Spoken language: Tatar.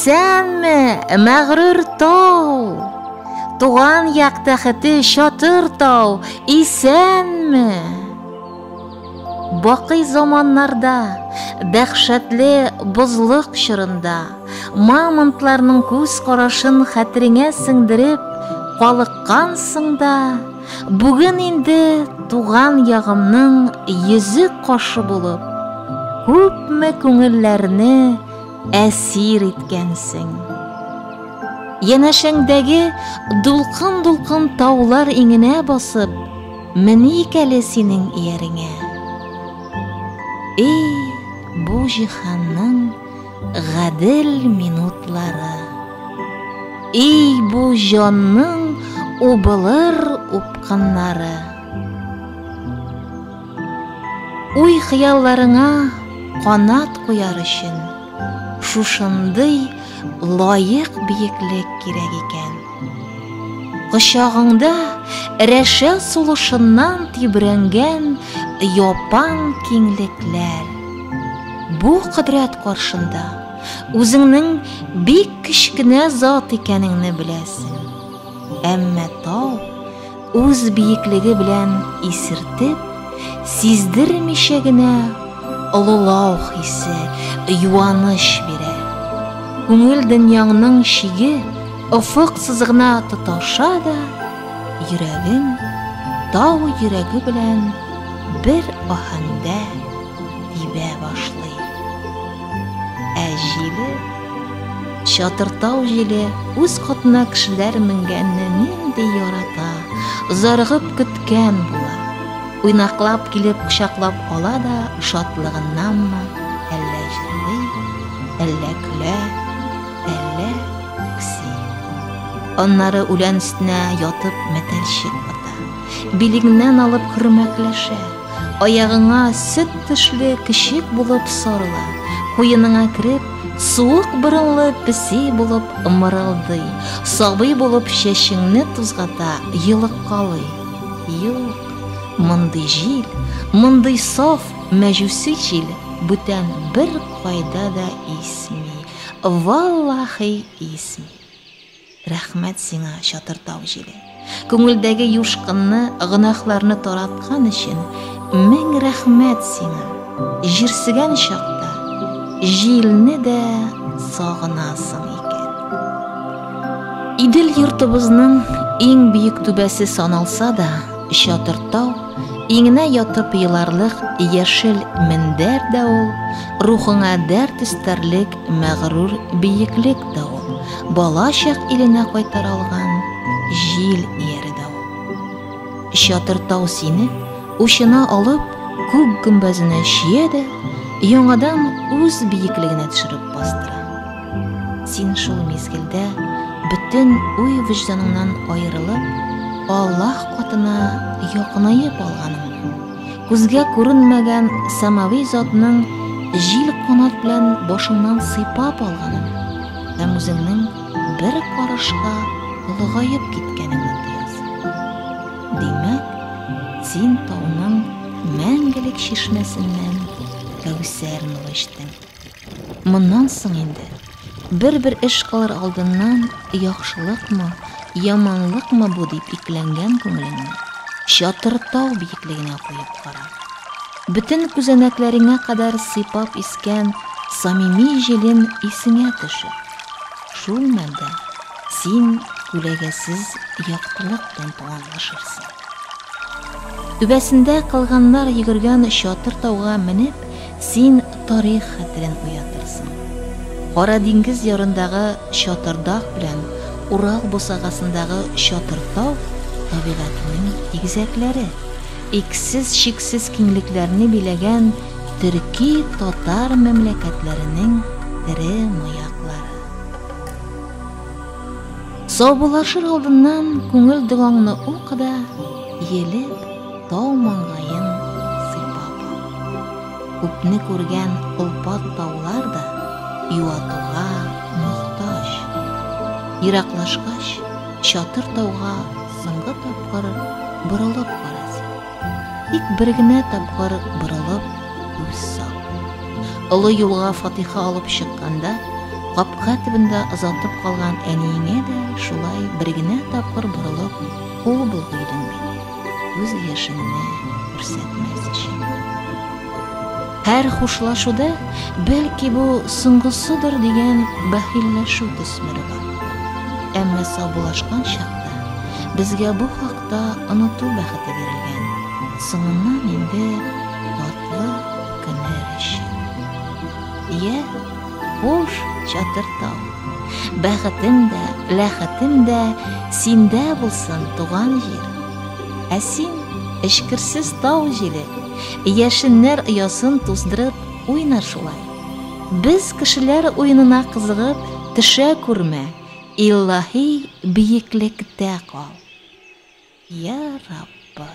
Исәнме, мәгърур тау? Туган як тәхете Чатыр тау, исәнме? Бакый заманнарда, дәһшәтле бозлык чорында, мамонтларның күз карашын хәтереңә сеңдереп калыккансың да, бүген инде туган ягымның йөзе кашы булып, күпме күңелләрне әсир иткәнсең. Янәшәңдәге дулкын-дулкын таулар иңенә басып, меник әле синең ияреңә. Бу җиһанның гадел минутлары. Бу җанның убылыр упкыннары. Уй хыялларыңа канат куяр өчен шушындый лаек биеклек кирәк икән. Кочагыңда рәшә сулышыннан тибрәнгән япан киңлекләр. Бу кыдрәт каршында үзеңнең бик кичкенә зат икәнеңне беләсең. Әмма тау үз биеклеге белән исертеп, сиздермичә генә олылау хисе, юаныч бирә. Күңел дөньяңның шиге офык сызыгына тоташа да, йөрәгең тау йөрәге белән бер аһәңдә тибә башлый. Җиле, Чатыр тау җиле үз катына кешеләр менгәнне нинди ярата, зарыгып көткән була. Уйнаклап килеп кочаклап ала да, шатлыгыннанмы, әллә җырлый, әллә көлә, әллә үкси. Аннары үлән өстенә ятып мәтәлчек ата, билегеннән алып хөрмәтләшә, аягыңа сөт тешле кечек булып сарыла, куеныңа кереп, суык борынлы песи булып ымырылдый, сабый булып чәчеңне тузгата, йылыккалый. Юк, мондый җил, мондый саф мәҗүси җил бүтән бер кайда да исми. Валлаһи исми. Рәхмәт сиңа, Чатыр тау җиле. Күңелдәге юшкынны, гынахларны тараткан өчен мең рәхмәт сиңа. Җирсегән чакта җилне дә сагынасың икән. Идел йортыбызның иң бийек түбәсе саналса да, Чатыр тау иңенә ятып еларлык яшел мендәр дә ул, рухыңа дәрт өстәрлек мәгърур биеклек дә ул, балачак иленә кайтарылган җил иәре дә ул. Чатыр тау сине учына алып, күк гөмбәзенә чия дә, яңадан үз биеклегенә төшереп бастыра. Син шул мизгелдә бөтен уй вөҗданыңнан аерылып, Аллаһ катына якынайып алганың, күзгә күренмәгән самави затның җил канат белән башыңнан сыйпап алганың, һәм үзеңнең бер карашка олыгаеп киткәнеңне тоясың. Димәк, син тауның мәңгелек чишмәсеннән кәүсәрен эчтең. Моннан соң инде бер эш кылыр алдыннан яхшылыкмы, яманлыкмы бу дип икләнгән күңелеңне Чатыр тау биеклегенә куеп кара. Бөтен күзәнәкләреңә кадәр сыйпап искән самими җилен исеңә төшер. Шул мәлдә син күләгәсез яктылык белән туганлашырсың. Түбәсендә калганнар йөгергән Чатыр тауга менеп, син тарих хәтерен уятырсың. Кара диңгез ярындагы Чатырдак белән Урал бусагасындагы Чатыр тау табигатының игезәкләре, иксез чиксез киңлекләрне биләгән төрки татар мәмләкәтләренең тере маяклары. Саубулашыр алдыннан күңел догаңны ук да елеп тау маңгайын сыйпап ал. Күпне күргән олпат таулар да юатуга мохтаҗ. Ераклашкач, Чатыр тауга соңгы тапкыр борылып карасың. Тик бер генә тапкыр борылып күз сал. Олы юлга фатиха алып чыкканда, Капка төбендә озатып калган әниеңә дә шулай бер генә тапкыр борылып кул булгыйдың бит, үз яшенне күрсәтмәс өчен. Һәр хушлашуда бәлки бу соңгысыдыр дигән бәхилләшү төсмере бар. Әмма саубулашкан чакта безгә бу хакта оныту бәхете бирелгән. Соңыннан инде татлы көннәр өчен. Я, хош, Чатыртау, бәхетең дә, ләхәтең дә синдә булсын, туган җир. Ә син эшкерсез тау җиле, яшеннәр оясын туздырып уйнар шулай. Без кешеләр уенына кызыгып төшә күрмә, илаһи биеклектә кал. Я Раббы.